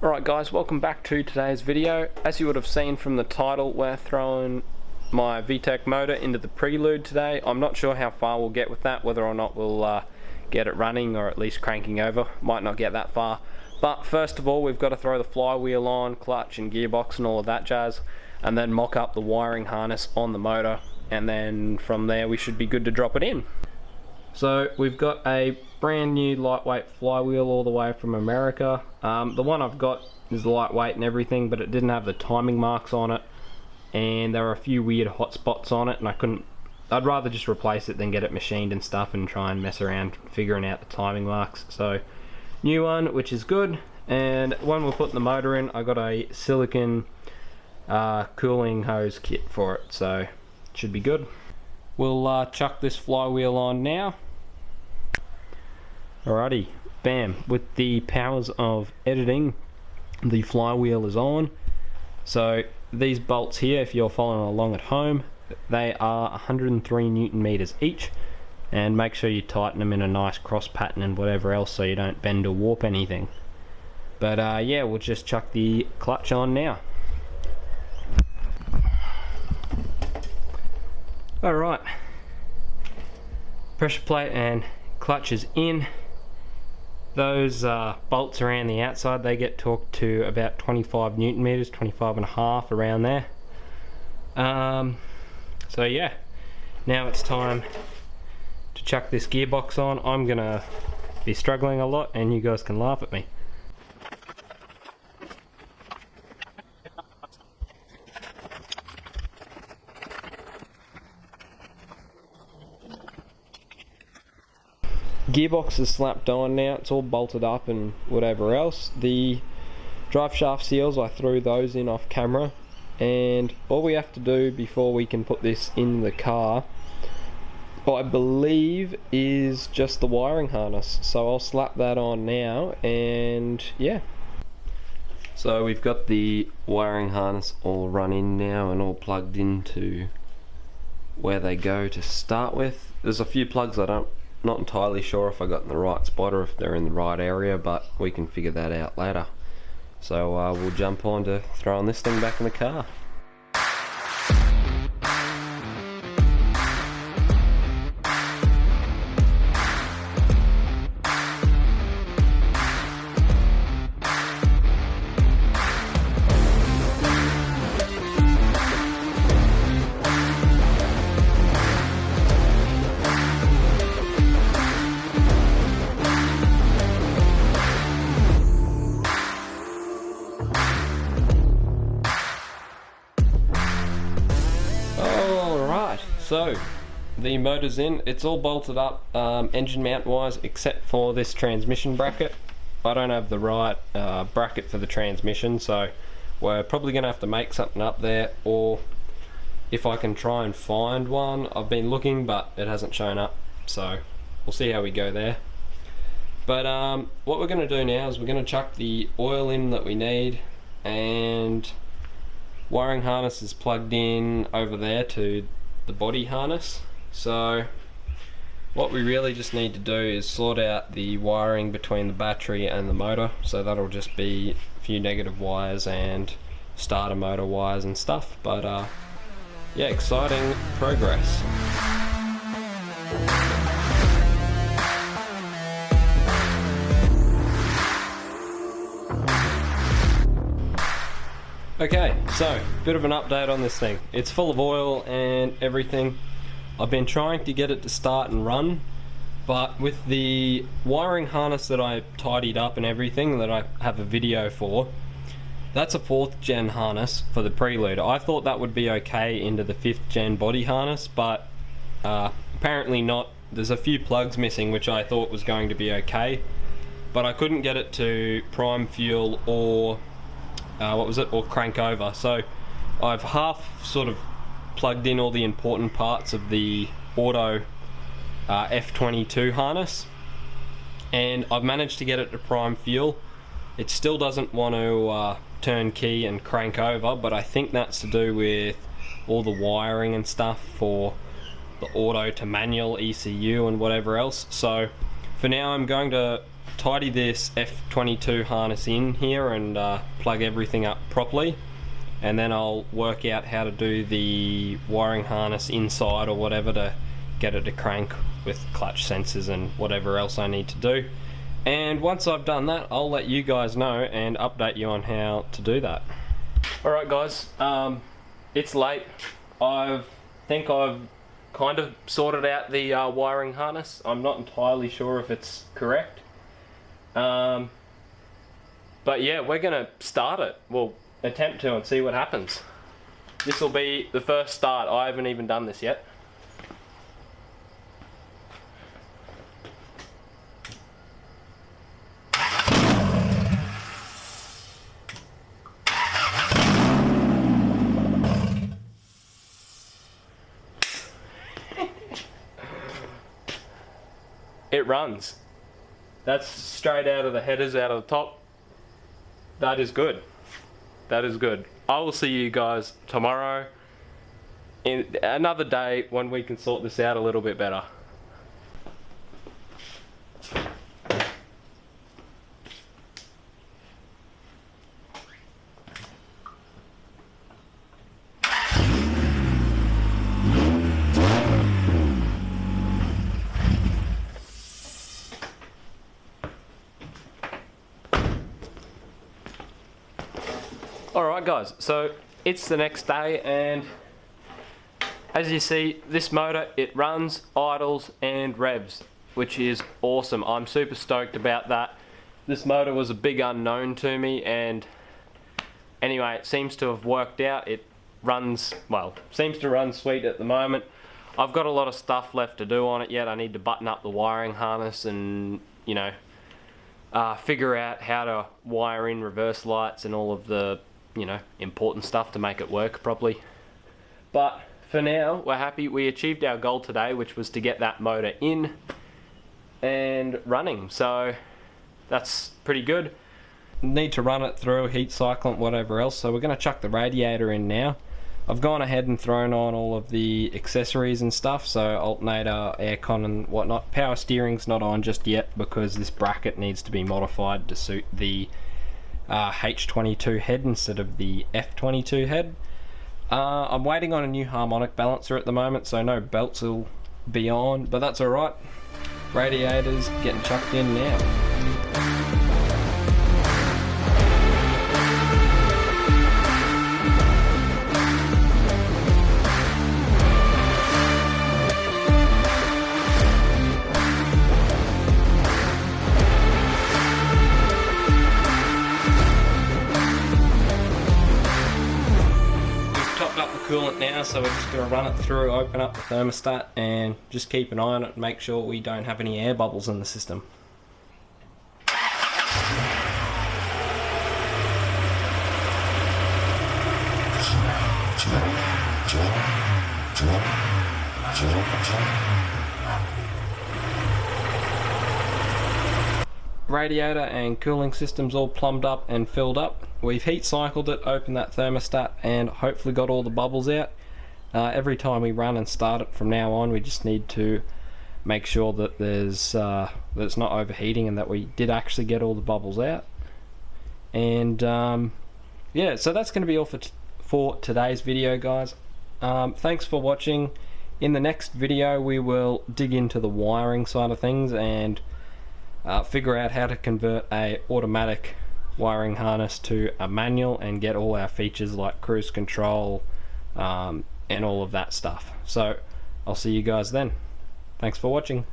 Alright guys, welcome back to today's video. As you would have seen from the title, we're throwing my VTEC motor into the Prelude today. I'm not sure how far we'll get with that, whether or not we'll get it running or at least cranking over. Might not get that far. But first of all, we've got to throw the flywheel on, clutch and gearbox and all of that jazz, and then mock up the wiring harness on the motor, and then from there we should be good to drop it in. So we've got a brand new lightweight flywheel all the way from America. The one I've got is lightweight and everything, but it didn't have the timing marks on it, and there are a few weird hot spots on it, and I'd rather just replace it than get it machined and stuff and try and mess around figuring out the timing marks. So new one, which is good. And when we're putting the motor in, I got a silicon cooling hose kit for it, so it should be good. We'll chuck this flywheel on now. Alrighty, bam. With the powers of editing, the flywheel is on. So these bolts here, if you're following along at home, they are 103 Newton meters each, and make sure you tighten them in a nice cross pattern and whatever else so you don't bend or warp anything. But yeah, we'll just chuck the clutch on now. Alright, pressure plate and clutch is in. Those bolts around the outside, they get torqued to about 25 Newton meters, 25 and a half, around there. So yeah, now it's time to chuck this gearbox on. I'm gonna be struggling a lot and you guys can laugh at me. Gearbox is slapped on now, it's all bolted up and whatever else. The drive shaft seals, I threw those in off camera, and all we have to do before we can put this in the car, I believe, is just the wiring harness. So I'll slap that on now, and yeah. So we've got the wiring harness all run in now and all plugged into where they go to start with. There's a few plugs not entirely sure if I got in the right spot or if they're in the right area, but we can figure that out later. So we'll jump on to throwing this thing back in the car. So the motor's in, it's all bolted up engine mount wise except for this transmission bracket. I don't have the right bracket for the transmission, so we're probably going to have to make something up there, or if I can try and find one. I've been looking but it hasn't shown up, so we'll see how we go there. But what we're going to do now is we're going to chuck the oil in that we need, and wiring harness is plugged in over there to the body harness. So what we really just need to do is sort out the wiring between the battery and the motor, so that'll just be a few negative wires and starter motor wires and stuff. But yeah, exciting progress. Okay, so bit of an update on this thing. It's full of oil and everything. I've been trying to get it to start and run, but with the wiring harness that I tidied up and everything that I have a video for, that's a 4th gen harness for the Prelude. I thought that would be okay into the 5th gen body harness, but apparently not. There's a few plugs missing, which I thought was going to be okay, but I couldn't get it to prime fuel or or crank over. So I've half sort of plugged in all the important parts of the auto H22 harness, and I've managed to get it to prime fuel. It still doesn't want to turn key and crank over, but I think that's to do with all the wiring and stuff for the auto to manual ECU and whatever else. So for now I'm going to tidy this H22 harness in here and plug everything up properly, and then I'll work out how to do the wiring harness inside or whatever to get it to crank with clutch sensors and whatever else I need to do. And once I've done that, I'll let you guys know and update you on how to do that. Alright guys, it's late. I think I've kind of sorted out the wiring harness. I'm not entirely sure if it's correct. But yeah, we're gonna start it. We'll attempt to and see what happens. This will be the first start. I haven't even done this yet. It runs. That's straight out of the headers, out of the top. That is good. That is good. I will see you guys tomorrow in another day when we can sort this out a little bit better. Alright guys, so it's the next day, and as you see, this motor, it runs, idles and revs, which is awesome. I'm super stoked about that. This motor was a big unknown to me, and anyway, it seems to have worked out. It runs, well, seems to run sweet at the moment. I've got a lot of stuff left to do on it yet. I need to button up the wiring harness and, you know, figure out how to wire in reverse lights and all of the, you know, important stuff to make it work properly. But for now, we're happy. We achieved our goal today, which was to get that motor in and running, so that's pretty good. Need to run it through, heat cycle and whatever else, so we're going to chuck the radiator in now. I've gone ahead and thrown on all of the accessories and stuff, so alternator, aircon and whatnot. Power steering's not on just yet because this bracket needs to be modified to suit the H22 head instead of the F22 head. I'm waiting on a new harmonic balancer at the moment, so no belts will be on, but that's alright. Radiators getting chucked in now. Coolant now, so we're just going to run it through, open up the thermostat and just keep an eye on it and make sure we don't have any air bubbles in the system. Radiator and cooling systems all plumbed up and filled up. We've heat cycled it, opened that thermostat and hopefully got all the bubbles out. Every time we run and start it from now on, we just need to make sure that that it's not overheating and that we did actually get all the bubbles out. And yeah, so that's going to be all for today's video, guys. Thanks for watching. In the next video we will dig into the wiring side of things and figure out how to convert a automatic wiring harness to a manual and get all our features like cruise control and all of that stuff. So I'll see you guys then. Thanks for watching.